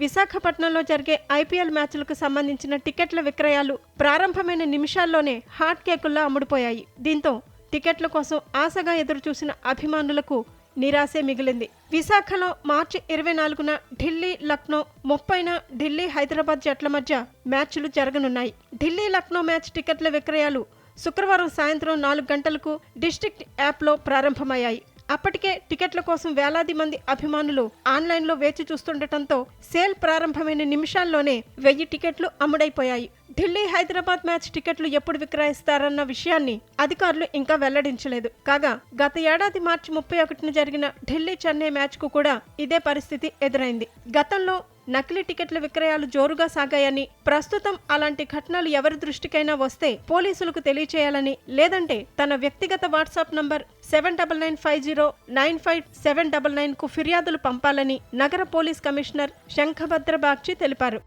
విశాఖపట్నంలో జరిగే ఐపీఎల్ మ్యాచ్లకు సంబంధించిన టికెట్ల విక్రయాలు ప్రారంభమైన నిమిషాల్లోనే హాట్ కేకుల్లా అమ్ముడుపోయాయి. దీంతో టికెట్ల కోసం ఆశగా ఎదురుచూసిన అభిమానులకు నిరాశే మిగిలింది. విశాఖలో మార్చి 24న ఢిల్లీ లక్నో, 30న ఢిల్లీ హైదరాబాద్ జట్ల మధ్య మ్యాచ్లు జరగనున్నాయి. ఢిల్లీ లక్నో మ్యాచ్ టికెట్ల విక్రయాలు శుక్రవారం సాయంత్రం 4 గంటలకు డిస్ట్రిక్ట్ యాప్లో ప్రారంభమయ్యాయి. అప్పటికే టికెట్ల కోసం వేలాది మంది అభిమానులు ఆన్లైన్లో వేచి చూస్తుండటంతో సేల్ ప్రారంభమైన నిమిషాల్లోనే 1000 టికెట్లు అమ్ముడైపోయాయి. ఢిల్లీ హైదరాబాద్ మ్యాచ్ టికెట్లు ఎప్పుడు విక్రయిస్తారన్న విషయాన్ని అధికారులు ఇంకా వెల్లడించలేదు. కాగా గత ఏడాది మార్చి 31న జరిగిన ఢిల్లీ చెన్నై మ్యాచ్కు కూడా ఇదే పరిస్థితి ఎదురైంది. గతంలో నకిలీ టికెట్ల విక్రయాలు జోరుగా సాగాయని, ప్రస్తుతం అలాంటి ఘటనలు ఎవరి దృష్టికైనా వస్తే పోలీసులకు తెలియచేయాలని, లేదంటే తన వ్యక్తిగత వాట్సాప్ నంబర్ 7995095799కు ఫిర్యాదులు పంపాలని నగర పోలీస్ కమిషనర్ శంఖభద్ర బాగ్చి తెలిపారు.